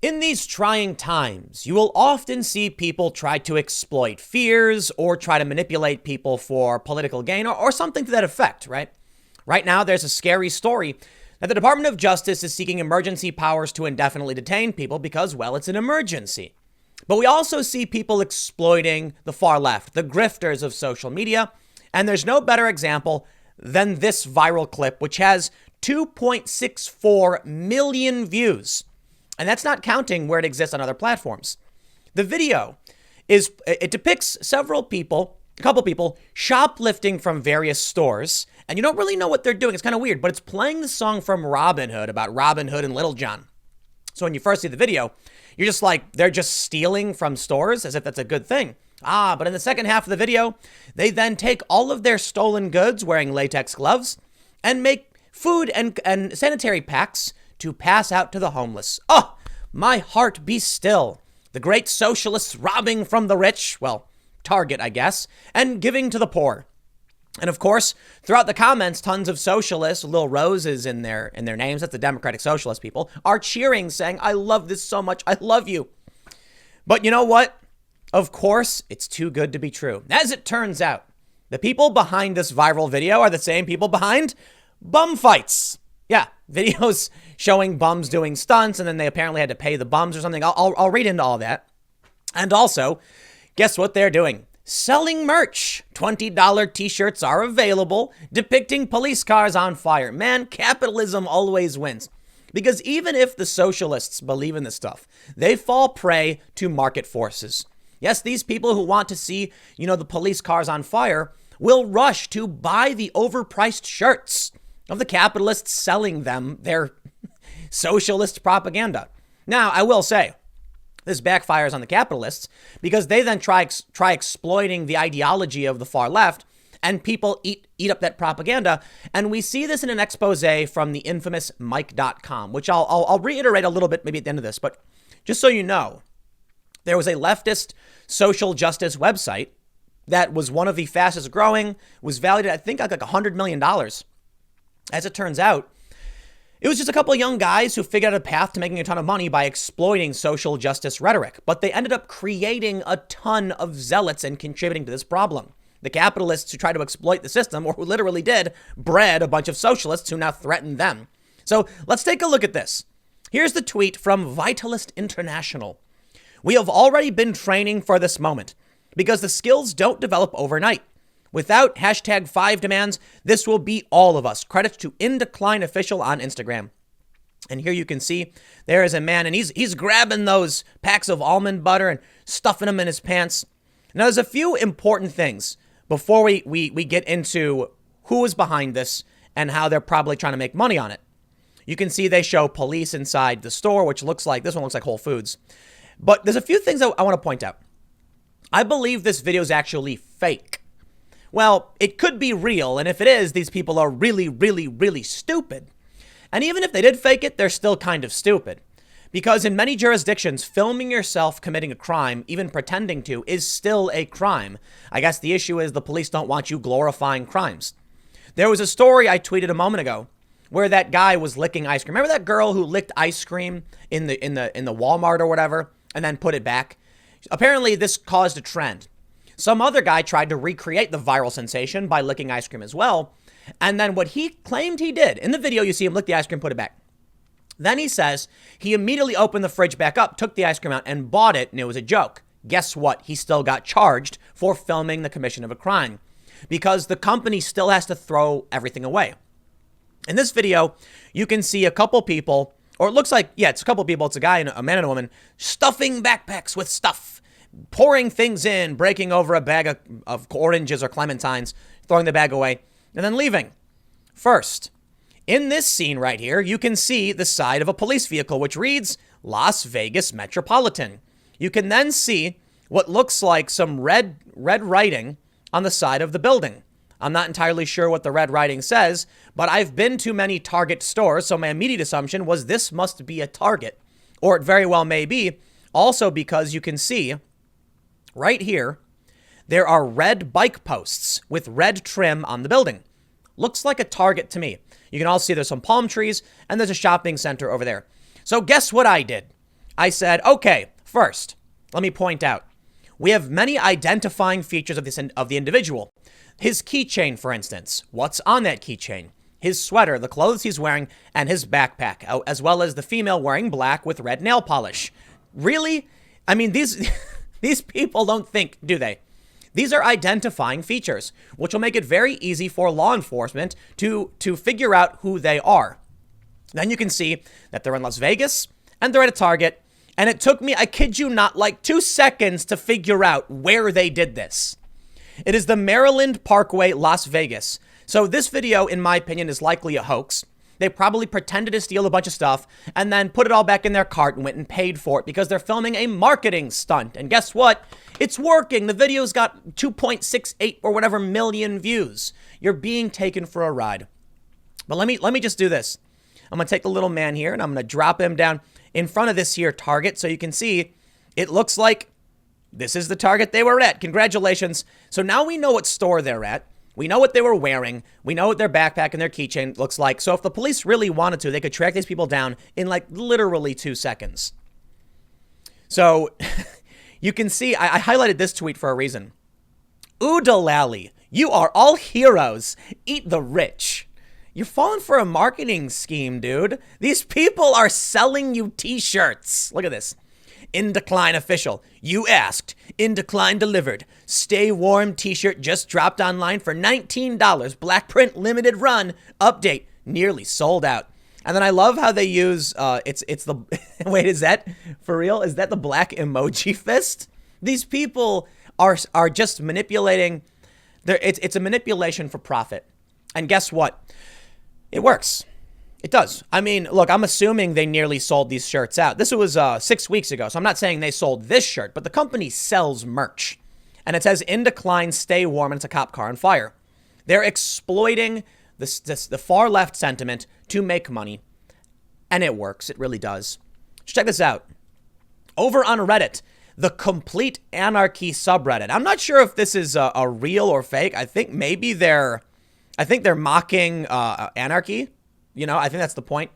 In these trying times, you will often see people try to exploit fears or try to manipulate people for political gain or something to that effect, right? Right now, there's a scary story that the Department of Justice is seeking emergency powers to indefinitely detain people because, well, it's an emergency. But we also see people exploiting the far left, the grifters of social media. And there's no better example than this viral clip, which has 2.64 million views. And that's not counting where it exists on other platforms. The video it depicts a couple people shoplifting from various stores. And you don't really know what they're doing. It's kind of weird, but it's playing the song from Robin Hood about Robin Hood and Little John. So when you first see the video, you're just like, they're just stealing from stores as if that's a good thing. But in the second half of the video, they then take all of their stolen goods wearing latex gloves and make food and sanitary packs to pass out to the homeless. Oh, my heart be still. The great socialists robbing from the rich, well, Target, I guess, and giving to the poor. And of course, throughout the comments, tons of socialists, little roses in their names, that's the Democratic Socialist people, are cheering, saying, I love this so much. I love you. But you know what? Of course, it's too good to be true. As it turns out, the people behind this viral video are the same people behind Bumfights. Yeah, videos showing bums doing stunts, and then they apparently had to pay the bums or something. I'll read into all that. And also, guess what they're doing? Selling merch. $20 t-shirts are available depicting police cars on fire. Man, capitalism always wins. Because even if the socialists believe in this stuff, they fall prey to market forces. Yes, these people who want to see, the police cars on fire will rush to buy the overpriced shirts of the capitalists selling them their socialist propaganda. Now, I will say, this backfires on the capitalists because they then try exploiting the ideology of the far left, and people eat up that propaganda. And we see this in an expose from the infamous Mike.com, which I'll reiterate a little bit maybe at the end of this. But just so you know, there was a leftist social justice website that was one of the fastest growing, was valued at, I think, like $100 million. As it turns out, it was just a couple of young guys who figured out a path to making a ton of money by exploiting social justice rhetoric. But they ended up creating a ton of zealots and contributing to this problem. The capitalists who tried to exploit the system, or who literally did, bred a bunch of socialists who now threaten them. So let's take a look at this. Here's the tweet from Vitalist International. We have already been training for this moment because the skills don't develop overnight. Without #5 demands, this will be all of us. Credits to In Decline Official on Instagram. And here you can see there is a man, and he's grabbing those packs of almond butter and stuffing them in his pants. Now, there's a few important things before we get into who is behind this and how they're probably trying to make money on it. You can see they show police inside the store, which looks like, this one looks like Whole Foods. But there's a few things I want to point out. I believe this video is actually fake. Well, it could be real, and if it is, these people are really, really, really stupid. And even if they did fake it, they're still kind of stupid. Because in many jurisdictions, filming yourself committing a crime, even pretending to, is still a crime. I guess the issue is the police don't want you glorifying crimes. There was a story I tweeted a moment ago where that guy was licking ice cream. Remember that girl who licked ice cream in the Walmart or whatever, and then put it back? Apparently, this caused a trend. Some other guy tried to recreate the viral sensation by licking ice cream as well. And then what he claimed he did, in the video, you see him lick the ice cream, put it back. Then he says he immediately opened the fridge back up, took the ice cream out and bought it, and it was a joke. Guess what? He still got charged for filming the commission of a crime because the company still has to throw everything away. In this video, you can see a couple people, or it looks like, it's a couple people. It's a guy, and a man and a woman, stuffing backpacks with stuff, pouring things in, breaking over a bag of oranges or clementines, throwing the bag away, and then leaving. First, in this scene right here, you can see the side of a police vehicle, which reads Las Vegas Metropolitan. You can then see what looks like some red writing on the side of the building. I'm not entirely sure what the red writing says, but I've been to many Target stores, so my immediate assumption was this must be a Target, or it very well may be, also because you can see right here, there are red bike posts with red trim on the building. Looks like a Target to me. You can also see there's some palm trees and there's a shopping center over there. So guess what I did? I said, okay, first, let me point out, we have many identifying features of the individual. His keychain, for instance. What's on that keychain? His sweater, the clothes he's wearing, and his backpack, as well as the female wearing black with red nail polish. Really? I mean, these these people don't think, do they? These are identifying features, which will make it very easy for law enforcement to figure out who they are. Then you can see that they're in Las Vegas and they're at a Target. And it took me, I kid you not, like 2 seconds to figure out where they did this. It is the Maryland Parkway, Las Vegas. So this video, in my opinion, is likely a hoax. They probably pretended to steal a bunch of stuff and then put it all back in their cart and went and paid for it because they're filming a marketing stunt. And guess what? It's working. The video's got 2.68 or whatever million views. You're being taken for a ride. But let me just do this. I'm going to take the little man here and I'm going to drop him down in front of this here Target so you can see it looks like this is the Target they were at. Congratulations. So now we know what store they're at. We know what they were wearing. We know what their backpack and their keychain looks like. So if the police really wanted to, they could track these people down in like literally 2 seconds. So you can see I highlighted this tweet for a reason. Oodalally, you are all heroes. Eat the rich. You're falling for a marketing scheme, dude. These people are selling you t-shirts. Look at this. In Decline official. You asked. In Decline delivered. Stay warm t-shirt just dropped online for $19. Black print limited run. Update. Nearly sold out. And then I love how they use, it's the, wait, is that for real? Is that the black emoji fist? These people are just manipulating. It's a manipulation for profit. And guess what? It works. It does. I mean, look, I'm assuming they nearly sold these shirts out. This was 6 weeks ago, so I'm not saying they sold this shirt, but the company sells merch. And it says, in decline, stay warm, and it's a cop car on fire. They're exploiting the far left sentiment to make money. And it works. It really does. Check this out. Over on Reddit, the Complete Anarchy subreddit. I'm not sure if this is a real or fake. I think maybe they're mocking anarchy. You know, I think that's the point.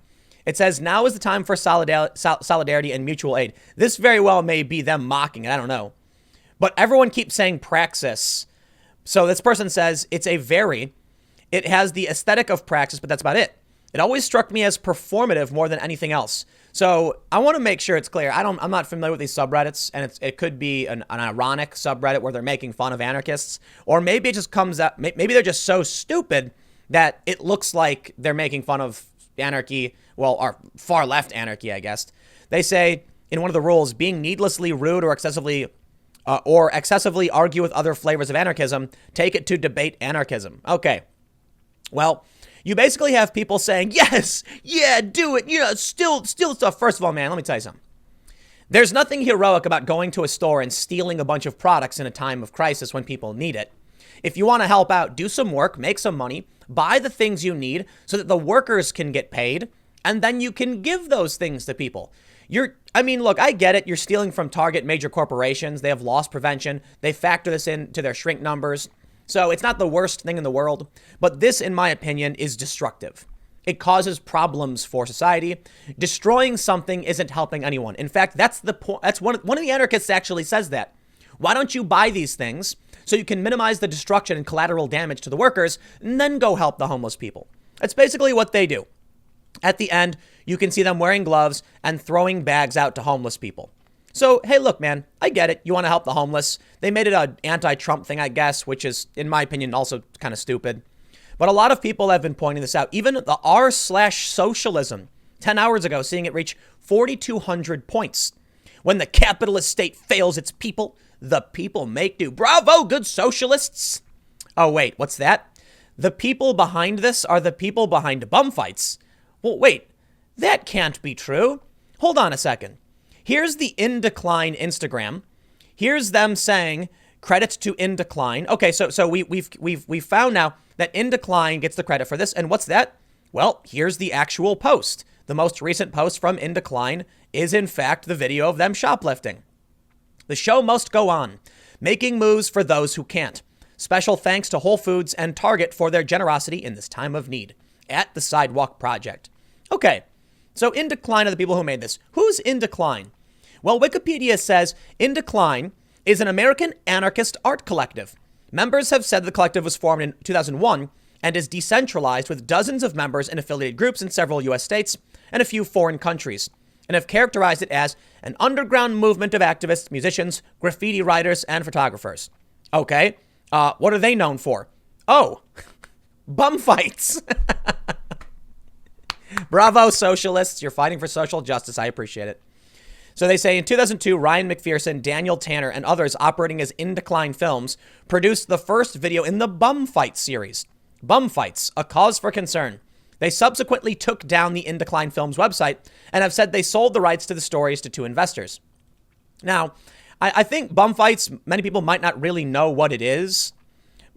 It says, now is the time for solidarity and mutual aid. This very well may be them mocking it. I don't know. But everyone keeps saying praxis. So this person says it has the aesthetic of praxis, but that's about it. It always struck me as performative more than anything else. So I want to make sure it's clear. I'm not familiar with these subreddits, and it could be an ironic subreddit where they're making fun of anarchists, or maybe it just comes up. Maybe they're just so stupid that it looks like they're making fun of anarchy, well, or far left anarchy, I guess. They say in one of the rules, being needlessly rude or excessively argue with other flavors of anarchism, take it to debate anarchism. Okay. Well, you basically have people saying, yes, yeah, do it, yeah, steal stuff. First of all, man, let me tell you something. There's nothing heroic about going to a store and stealing a bunch of products in a time of crisis when people need it. If you want to help out, do some work, make some money, buy the things you need so that the workers can get paid, and then you can give those things to people. Look, I get it. You're stealing from Target, major corporations. They have loss prevention. They factor this into their shrink numbers. So it's not the worst thing in the world. But this, in my opinion, is destructive. It causes problems for society. Destroying something isn't helping anyone. In fact, that's the point. That's one of the anarchists actually says that. Why don't you buy these things so you can minimize the destruction and collateral damage to the workers and then go help the homeless people? That's basically what they do. At the end, you can see them wearing gloves and throwing bags out to homeless people. So, hey, look, man, I get it. You want to help the homeless. They made it an anti-Trump thing, I guess, which is, in my opinion, also kind of stupid. But a lot of people have been pointing this out. Even the r/socialism, 10 hours ago, seeing it reach 4,200 points. When the capitalist state fails its people, the people make do. Bravo, good socialists. Oh, wait, what's that? The people behind this are the people behind Bumfights. Well, wait, that can't be true. Hold on a second. Here's the In Decline Instagram. Here's them saying credit to In Decline. Okay, so we've found now that In Decline gets the credit for this. And what's that? Well, here's the actual post. The most recent post from In Decline is in fact the video of them shoplifting. The show must go on, making moves for those who can't. Special thanks to Whole Foods and Target for their generosity in this time of need. At the Sidewalk Project. Okay, so In Decline are the people who made this. Who's In Decline? Well, Wikipedia says In Decline is an American anarchist art collective. Members have said the collective was formed in 2001 and is decentralized with dozens of members in affiliated groups in several U.S. states and a few foreign countries, and have characterized it as an underground movement of activists, musicians, graffiti writers, and photographers. Okay, what are they known for? Oh, bum fights. Bravo, socialists. You're fighting for social justice. I appreciate it. So they say in 2002, Ryan McPherson, Daniel Tanner, and others operating as In Decline Films produced the first video in the Bumfights series. Bumfights, a cause for concern. They subsequently took down the In Decline Films website and have said they sold the rights to the stories to two investors. Now, I think Bumfights, many people might not really know what it is.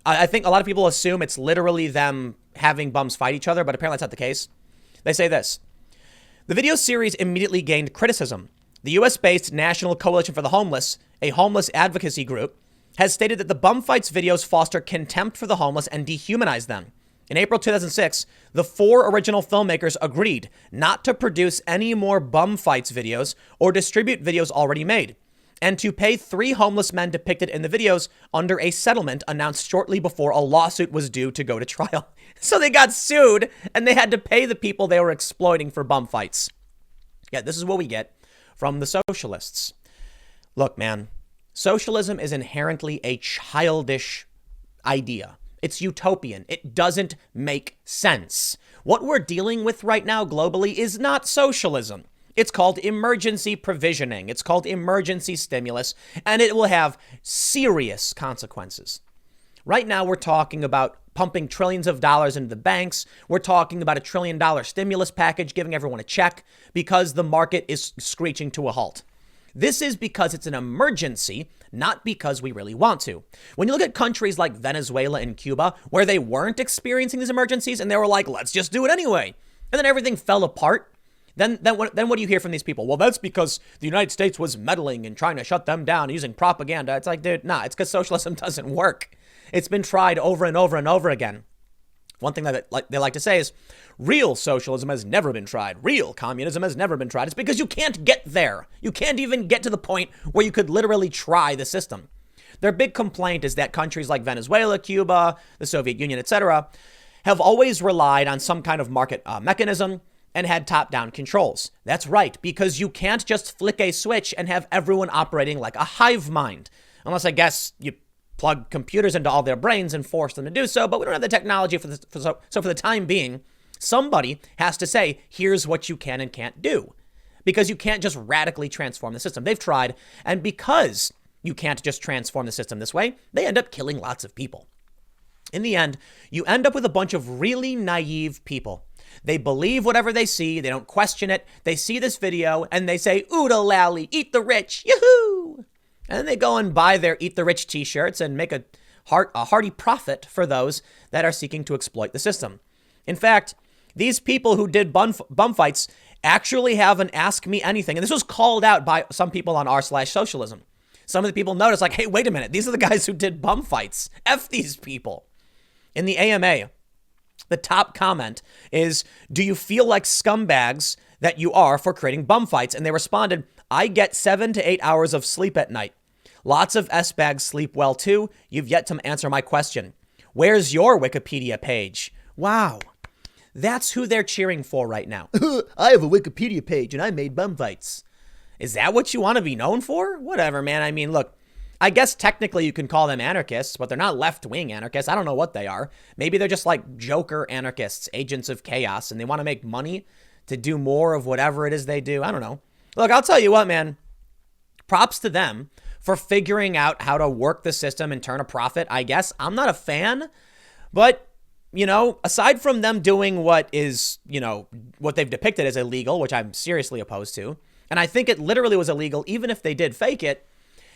I think a lot of people assume it's literally them having bums fight each other, but apparently that's not the case. They say this. The video series immediately gained criticism. The U.S.-based National Coalition for the Homeless, a homeless advocacy group, has stated that the Bumfights videos foster contempt for the homeless and dehumanize them. In April 2006, the four original filmmakers agreed not to produce any more Bumfights videos or distribute videos already made, and to pay 3 homeless men depicted in the videos under a settlement announced shortly before a lawsuit was due to go to trial. So they got sued, and they had to pay the people they were exploiting for Bumfights. Yeah, this is what we get from the socialists. Look, man, socialism is inherently a childish idea. It's utopian. It doesn't make sense. What we're dealing with right now globally is not socialism. It's called emergency provisioning. It's called emergency stimulus, and it will have serious consequences. Right now, we're talking about pumping trillions of dollars into the banks. We're talking about $1 trillion stimulus package, giving everyone a check because the market is screeching to a halt. This is because it's an emergency, not because we really want to. When you look at countries like Venezuela and Cuba, where they weren't experiencing these emergencies and they were like, let's just do it anyway, and then everything fell apart, then what do you hear from these people? Well, that's because the United States was meddling and trying to shut them down using propaganda. It's like, dude, nah, it's because socialism doesn't work. It's been tried over and over and over again. One thing that they like to say is real socialism has never been tried. Real communism has never been tried. It's because you can't get there. You can't even get to the point where you could literally try the system. Their big complaint is that countries like Venezuela, Cuba, the Soviet Union, etc., have always relied on some kind of market mechanism and had top-down controls. That's right, because you can't just flick a switch and have everyone operating like a hive mind. Unless, I guess, you plug computers into all their brains and force them to do so, but we don't have the technology for this. So for the time being, somebody has to say, here's what you can and can't do. Because you can't just radically transform the system. They've tried, and because you can't just transform the system this way, they end up killing lots of people. In the end, you end up with a bunch of really naive people. They believe whatever they see. They don't question it. They see this video and they say, oodle lally, eat the rich, yoo-hoo. And then they go and buy their Eat the Rich t-shirts and make a hearty profit for those that are seeking to exploit the system. In fact, these people who did bum fights actually have an Ask Me Anything. And this was called out by some people on r/socialism. Some of the people noticed like, hey, wait a minute. These are the guys who did bum fights. F these people. In the AMA, the top comment is, do you feel like scumbags that you are for creating bum fights? And they responded, I get 7 to 8 hours of sleep at night. Lots of S-bags sleep well too. You've yet to answer my question. Where's your Wikipedia page? Wow. That's who they're cheering for right now. I have a Wikipedia page and I made bum fights. Is that what you want to be known for? Whatever, man. I mean, look, I guess technically you can call them anarchists, but they're not left-wing anarchists. I don't know what they are. Maybe they're just like Joker anarchists, agents of chaos, and they want to make money to do more of whatever it is they do. I don't know. Look, I'll tell you what, man. Props to them for figuring out how to work the system and turn a profit, I guess. I'm not a fan, but, you know, aside from them doing what is, you know, what they've depicted as illegal, which I'm seriously opposed to, and I think it literally was illegal even if they did fake it,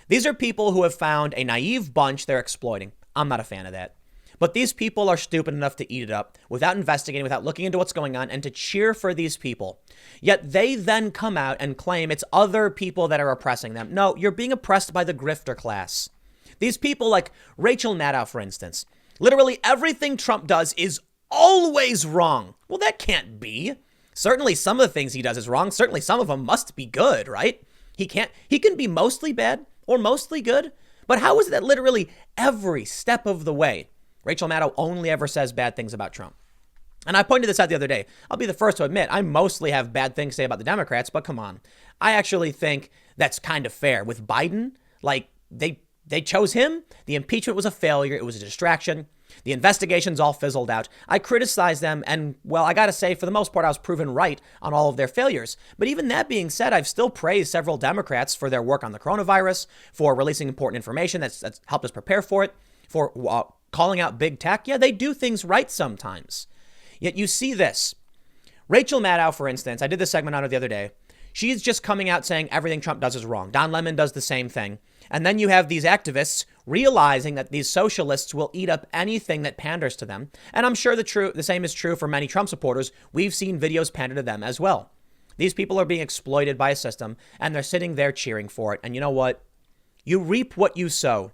these are people who have found a naive bunch they're exploiting. I'm not a fan of that. But these people are stupid enough to eat it up without investigating, without looking into what's going on, and to cheer for these people. Yet they then come out and claim it's other people that are oppressing them. No, you're being oppressed by the grifter class. These people like Rachel Maddow, for instance. Literally everything Trump does is always wrong. Well, that can't be. Certainly some of the things he does is wrong. Certainly some of them must be good, right? He can be mostly bad or mostly good, but how is it that literally every step of the way, Rachel Maddow only ever says bad things about Trump? And I pointed this out the other day. I'll be the first to admit I mostly have bad things to say about the Democrats, but come on. I actually think that's kind of fair. With Biden, like they chose him. The impeachment was a failure. It was a distraction. The investigations all fizzled out. I criticized them, and well, I got to say, for the most part, I was proven right on all of their failures. But even that being said, I've still praised several Democrats for their work on the coronavirus, for releasing important information that's helped us prepare for it, for calling out big tech. Yeah, they do things right sometimes. Yet you see this. Rachel Maddow, for instance, I did this segment on her the other day. She's just coming out saying everything Trump does is wrong. Don Lemon does the same thing. And then you have these activists realizing that these socialists will eat up anything that panders to them. And I'm sure the same is true for many Trump supporters. We've seen videos pander to them as well. These people are being exploited by a system, and they're sitting there cheering for it. And you know what? You reap what you sow.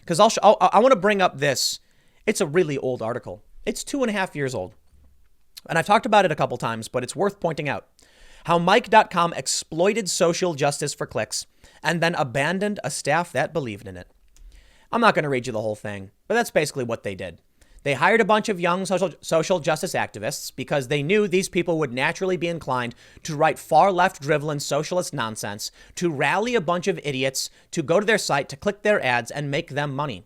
Because I want to bring up this. It's a really old article. It's 2.5 years old. And I've talked about it a couple times, but it's worth pointing out. How Mike.com exploited social justice for clicks and then abandoned a staff that believed in it. I'm not going to read you the whole thing, but that's basically what they did. They hired a bunch of young social justice activists because they knew these people would naturally be inclined to write far left drivel and socialist nonsense, to rally a bunch of idiots to go to their site, to click their ads and make them money.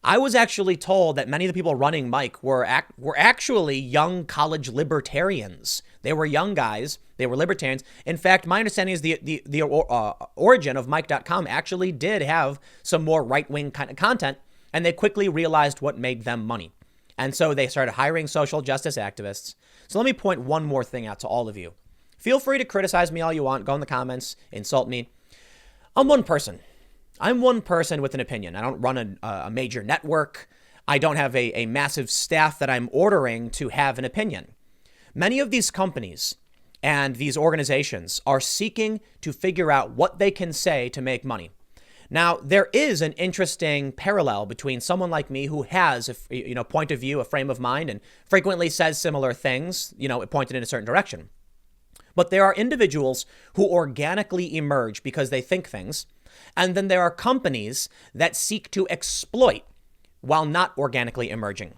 I was actually told that many of the people running Mike were actually young college libertarians. They were young guys. They were libertarians. In fact, my understanding is the origin of Mike.com actually did have some more right-wing kind of content, and they quickly realized what made them money. And so they started hiring social justice activists. So let me point one more thing out to all of you. Feel free to criticize me all you want. Go in the comments, insult me. I'm one person. I'm one person with an opinion. I don't run a major network. I don't have a massive staff that I'm ordering to have an opinion. Many of these companies and these organizations are seeking to figure out what they can say to make money. Now, there is an interesting parallel between someone like me who has a point of view, a frame of mind, and frequently says similar things, pointed in a certain direction. But there are individuals who organically emerge because they think things. And then there are companies that seek to exploit while not organically emerging.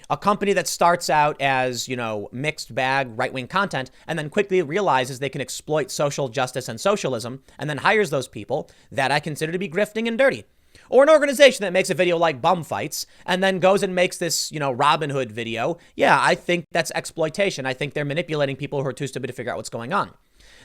A company that starts out as, mixed bag right-wing content and then quickly realizes they can exploit social justice and socialism and then hires those people that I consider to be grifting and dirty. Or an organization that makes a video like Bumfights and then goes and makes this, Robin Hood video. Yeah, I think that's exploitation. I think they're manipulating people who are too stupid to figure out what's going on.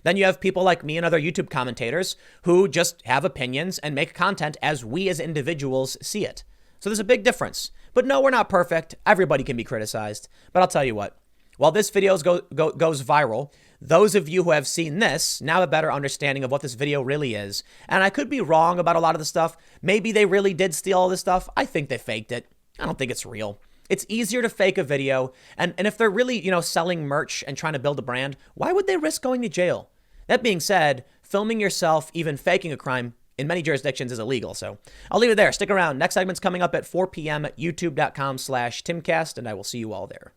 Then you have people like me and other YouTube commentators who just have opinions and make content as we as individuals see it. So there's a big difference. But no, we're not perfect. Everybody can be criticized. But I'll tell you what, while this video goes viral, those of you who have seen this now have a better understanding of what this video really is. And I could be wrong about a lot of the stuff. Maybe they really did steal all this stuff. I think they faked it. I don't think it's real. It's easier to fake a video. And if they're really, selling merch and trying to build a brand, why would they risk going to jail? That being said, filming yourself, even faking a crime in many jurisdictions is illegal. So I'll leave it there. Stick around. Next segment's coming up at 4 p.m. at youtube.com/Timcast, and I will see you all there.